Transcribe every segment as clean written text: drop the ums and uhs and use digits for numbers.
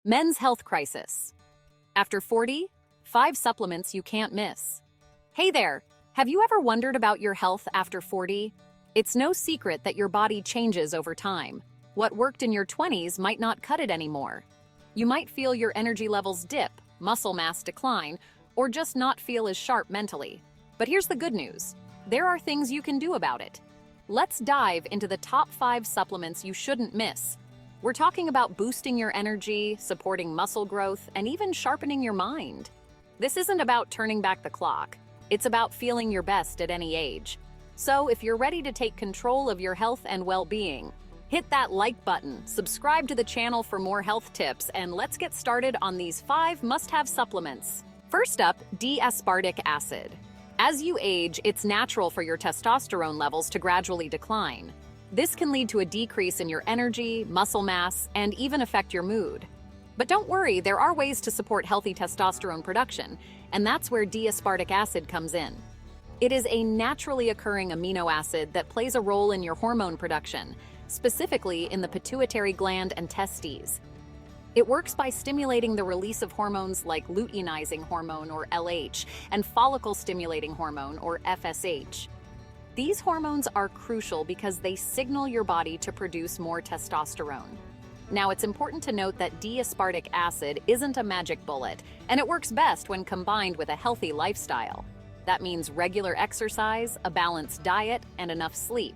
Men's health crisis. After 40, 5 supplements you can't miss. Hey there, have you ever wondered about your health after 40? It's no secret that your body changes over time. What worked in your 20s might not cut it anymore. You might feel your energy levels dip, muscle mass decline, or just not feel as sharp mentally. But here's the good news. There are things you can do about it. Let's dive into the top 5 supplements you shouldn't miss. We're talking about boosting your energy, supporting muscle growth, and even sharpening your mind. This isn't about turning back the clock. It's about feeling your best at any age. So if you're ready to take control of your health and well-being, hit that like button, subscribe to the channel for more health tips, and let's get started on these 5 must-have supplements. First up, D-Aspartic Acid. As you age, it's natural for your testosterone levels to gradually decline. This can lead to a decrease in your energy, muscle mass, and even affect your mood. But don't worry, there are ways to support healthy testosterone production, and that's where D-Aspartic Acid comes in. It is a naturally occurring amino acid that plays a role in your hormone production, specifically in the pituitary gland and testes. It works by stimulating the release of hormones like luteinizing hormone, or LH, and follicle-stimulating hormone, or FSH. These hormones are crucial because they signal your body to produce more testosterone. Now, it's important to note that D-aspartic acid isn't a magic bullet, and it works best when combined with a healthy lifestyle. That means regular exercise, a balanced diet, and enough sleep.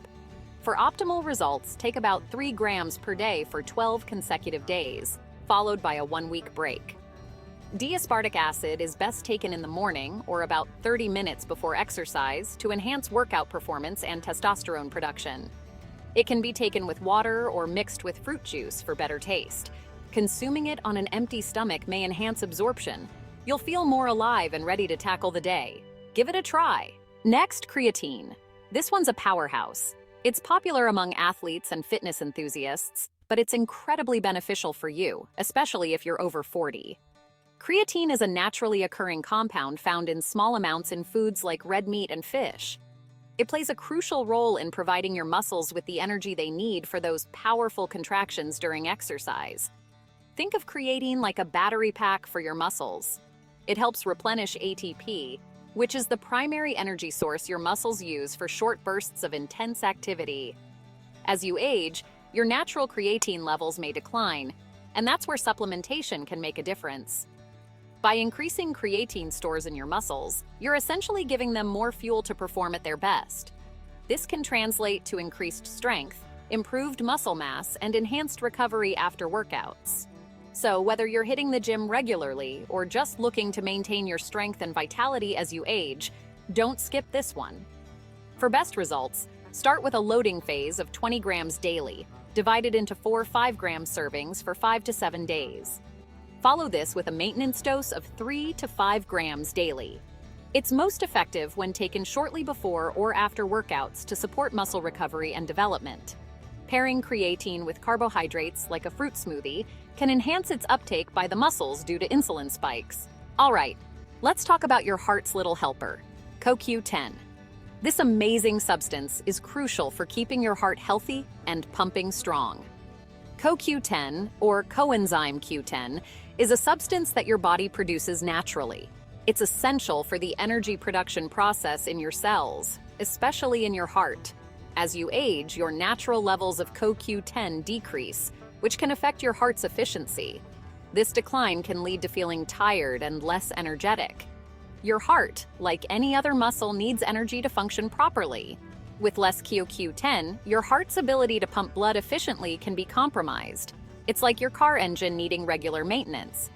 For optimal results, take about 3 grams per day for 12 consecutive days, followed by a 1-week break. D-aspartic acid is best taken in the morning or about 30 minutes before exercise to enhance workout performance and testosterone production. It can be taken with water or mixed with fruit juice for better taste. Consuming it on an empty stomach may enhance absorption. You'll feel more alive and ready to tackle the day. Give it a try. Next, creatine. This one's a powerhouse. It's popular among athletes and fitness enthusiasts, but it's incredibly beneficial for you, especially if you're over 40. Creatine is a naturally occurring compound found in small amounts in foods like red meat and fish. It plays a crucial role in providing your muscles with the energy they need for those powerful contractions during exercise. Think of creatine like a battery pack for your muscles. It helps replenish ATP, which is the primary energy source your muscles use for short bursts of intense activity. As you age, your natural creatine levels may decline, and that's where supplementation can make a difference. By increasing creatine stores in your muscles, you're essentially giving them more fuel to perform at their best. This can translate to increased strength, improved muscle mass, and enhanced recovery after workouts. So whether you're hitting the gym regularly or just looking to maintain your strength and vitality as you age, don't skip this one. For best results, start with a loading phase of 20 grams daily, divided into 4 5-gram servings for 5 to 7 days. Follow this with a maintenance dose of 3 to 5 grams daily. It's most effective when taken shortly before or after workouts to support muscle recovery and development. Pairing creatine with carbohydrates like a fruit smoothie can enhance its uptake by the muscles due to insulin spikes. All right, let's talk about your heart's little helper, CoQ10. This amazing substance is crucial for keeping your heart healthy and pumping strong. CoQ10, or coenzyme Q10, is a substance that your body produces naturally. It's essential for the energy production process in your cells, especially in your heart. As you age, your natural levels of CoQ10 decrease, which can affect your heart's efficiency. This decline can lead to feeling tired and less energetic. Your heart, like any other muscle, needs energy to function properly. With less CoQ10, your heart's ability to pump blood efficiently can be compromised. It's like your car engine needing regular maintenance.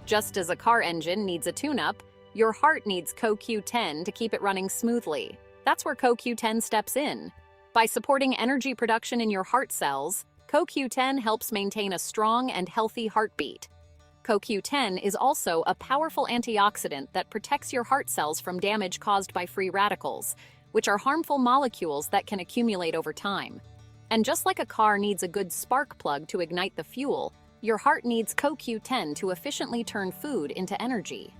Just as a car engine needs a tune-up, your heart needs CoQ10 to keep it running smoothly. That's where CoQ10 steps in. By supporting energy production in your heart cells, CoQ10 helps maintain a strong and healthy heartbeat. CoQ10 is also a powerful antioxidant that protects your heart cells from damage caused by free radicals, which are harmful molecules that can accumulate over time. And just like a car needs a good spark plug to ignite the fuel, your heart needs CoQ10 to efficiently turn food into energy.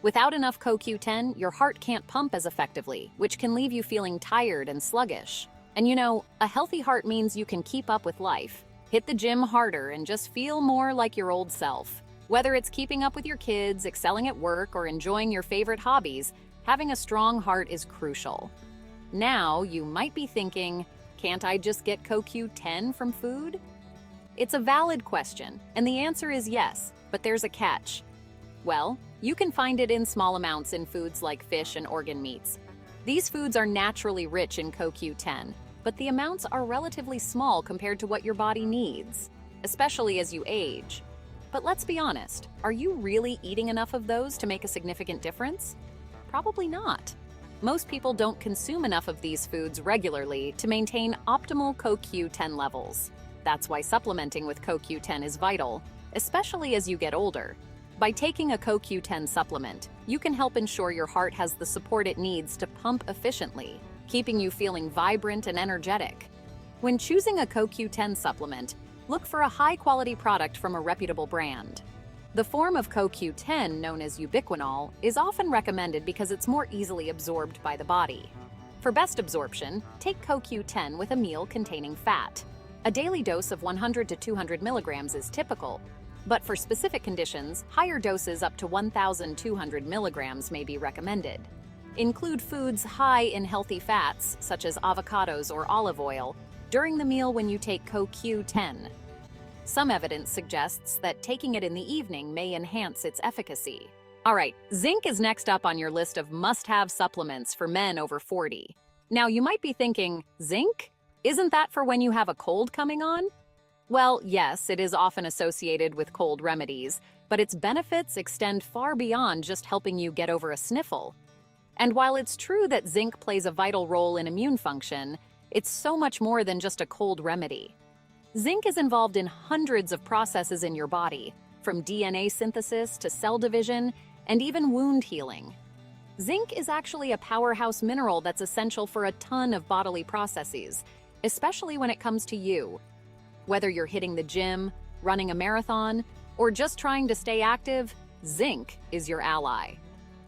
Without enough CoQ10, your heart can't pump as effectively, which can leave you feeling tired and sluggish. And you know, a healthy heart means you can keep up with life, hit the gym harder, and just feel more like your old self. Whether it's keeping up with your kids, excelling at work, or enjoying your favorite hobbies, having a strong heart is crucial. Now, you might be thinking, can't I just get CoQ10 from food? It's a valid question, and the answer is yes, but there's a catch. Well, you can find it in small amounts in foods like fish and organ meats. These foods are naturally rich in CoQ10, but the amounts are relatively small compared to what your body needs, especially as you age. But let's be honest, are you really eating enough of those to make a significant difference? Probably not. Most people don't consume enough of these foods regularly to maintain optimal CoQ10 levels. That's why supplementing with CoQ10 is vital, especially as you get older. By taking a CoQ10 supplement, you can help ensure your heart has the support it needs to pump efficiently, keeping you feeling vibrant and energetic. When choosing a CoQ10 supplement, look for a high-quality product from a reputable brand. The form of CoQ10, known as ubiquinol, is often recommended because it's more easily absorbed by the body. For best absorption, take CoQ10 with a meal containing fat. A daily dose of 100 to 200 milligrams is typical, but for specific conditions, higher doses up to 1,200 milligrams may be recommended. Include foods high in healthy fats, such as avocados or olive oil, during the meal when you take CoQ10. Some evidence suggests that taking it in the evening may enhance its efficacy. All right, zinc is next up on your list of must-have supplements for men over 40. Now, you might be thinking, zinc? Isn't that for when you have a cold coming on? Well, yes, it is often associated with cold remedies, but its benefits extend far beyond just helping you get over a sniffle. And while it's true that zinc plays a vital role in immune function, it's so much more than just a cold remedy. Zinc is involved in hundreds of processes in your body, from DNA synthesis to cell division, and even wound healing. Zinc is actually a powerhouse mineral that's essential for a ton of bodily processes, especially when it comes to you. Whether you're hitting the gym, running a marathon, or just trying to stay active, zinc is your ally.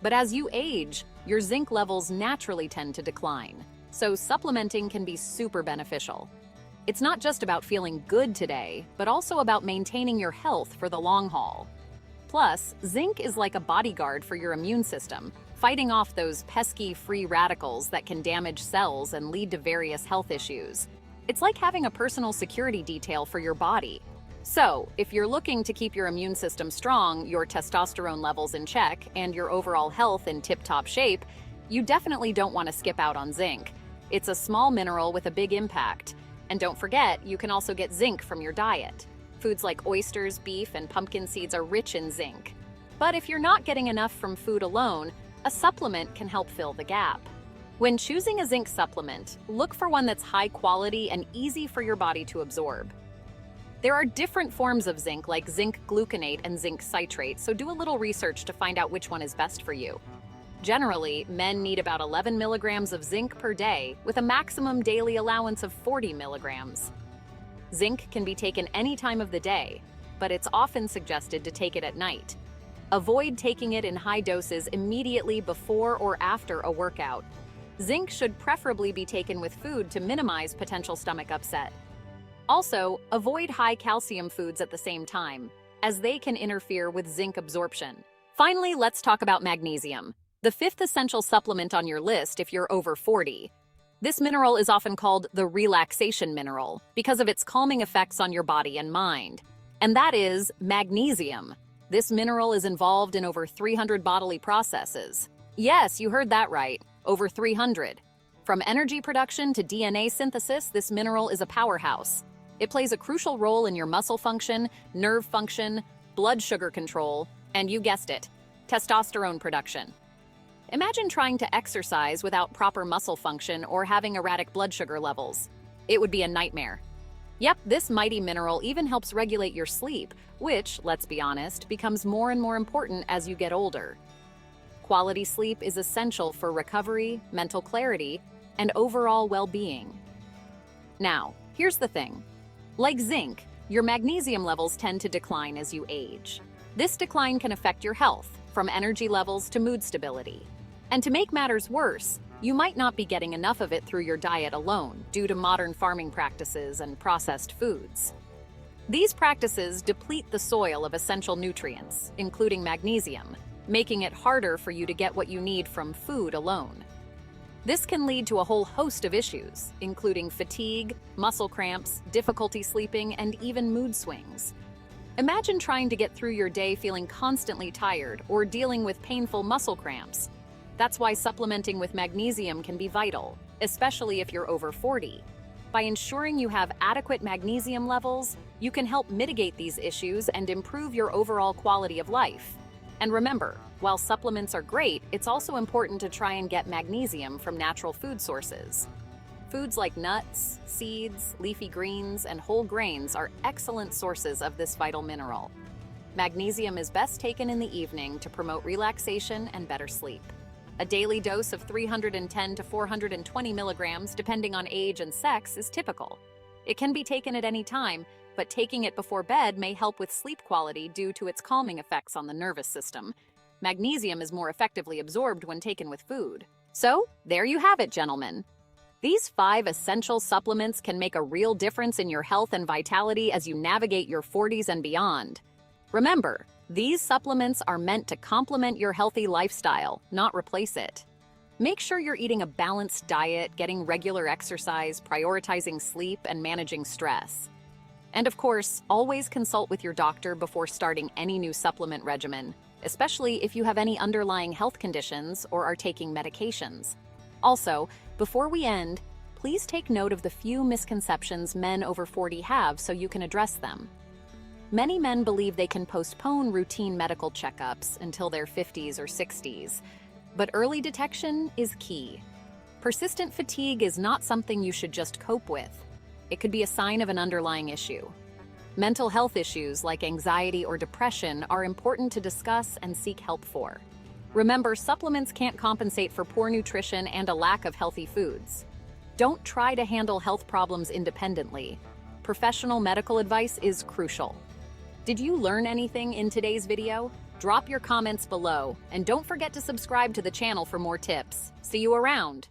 But as you age, your zinc levels naturally tend to decline, so supplementing can be super beneficial. It's not just about feeling good today, but also about maintaining your health for the long haul. Plus, zinc is like a bodyguard for your immune system, fighting off those pesky free radicals that can damage cells and lead to various health issues. It's like having a personal security detail for your body. So, if you're looking to keep your immune system strong, your testosterone levels in check, and your overall health in tip-top shape, you definitely don't want to skip out on zinc. It's a small mineral with a big impact. And don't forget, you can also get zinc from your diet. Foods like oysters, beef, and pumpkin seeds are rich in zinc. But if you're not getting enough from food alone, a supplement can help fill the gap. When choosing a zinc supplement, look for one that's high quality and easy for your body to absorb. There are different forms of zinc, like zinc gluconate and zinc citrate, so do a little research to find out which one is best for you. Generally, men need about 11 milligrams of zinc per day, with a maximum daily allowance of 40 milligrams. Zinc can be taken any time of the day, but it's often suggested to take it at night. Avoid taking it in high doses immediately before or after a workout. Zinc should preferably be taken with food to minimize potential stomach upset. Also, avoid high calcium foods at the same time, as they can interfere with zinc absorption. Finally, let's talk about magnesium, the fifth essential supplement on your list if you're over 40. This mineral is often called the relaxation mineral because of its calming effects on your body and mind. And that is magnesium. This mineral is involved in over 300 bodily processes. Yes, you heard that right, over 300. From energy production to DNA synthesis, this mineral is a powerhouse. It plays a crucial role in your muscle function, nerve function, blood sugar control, and you guessed it, testosterone production. Imagine trying to exercise without proper muscle function or having erratic blood sugar levels. It would be a nightmare. Yep, this mighty mineral even helps regulate your sleep, which, let's be honest, becomes more and more important as you get older. Quality sleep is essential for recovery, mental clarity, and overall well-being. Now, here's the thing. Like zinc, your magnesium levels tend to decline as you age. This decline can affect your health, from energy levels to mood stability. And to make matters worse, you might not be getting enough of it through your diet alone due to modern farming practices and processed foods. These practices deplete the soil of essential nutrients, including magnesium, making it harder for you to get what you need from food alone. This can lead to a whole host of issues, including fatigue, muscle cramps, difficulty sleeping, and even mood swings. Imagine trying to get through your day feeling constantly tired or dealing with painful muscle cramps. That's why supplementing with magnesium can be vital, especially if you're over 40. By ensuring you have adequate magnesium levels, you can help mitigate these issues and improve your overall quality of life. And remember, while supplements are great, it's also important to try and get magnesium from natural food sources. Foods like nuts, seeds, leafy greens, and whole grains are excellent sources of this vital mineral. Magnesium is best taken in the evening to promote relaxation and better sleep. A daily dose of 310 to 420 milligrams, depending on age and sex, is typical. It can be taken at any time, but taking it before bed may help with sleep quality due to its calming effects on the nervous system. Magnesium is more effectively absorbed when taken with food. So, there you have it, gentlemen. These 5 essential supplements can make a real difference in your health and vitality as you navigate your 40s and beyond. Remember, these supplements are meant to complement your healthy lifestyle, not replace it. Make sure you're eating a balanced diet, getting regular exercise, prioritizing sleep, and managing stress. And of course, always consult with your doctor before starting any new supplement regimen, especially if you have any underlying health conditions or are taking medications. Also, before we end, please take note of the few misconceptions men over 40 have so you can address them. Many men believe they can postpone routine medical checkups until their 50s or 60s, but early detection is key. Persistent fatigue is not something you should just cope with. It could be a sign of an underlying issue. Mental health issues like anxiety or depression are important to discuss and seek help for. Remember, supplements can't compensate for poor nutrition and a lack of healthy foods. Don't try to handle health problems independently. Professional medical advice is crucial. Did you learn anything in today's video? Drop your comments below, and don't forget to subscribe to the channel for more tips. See you around!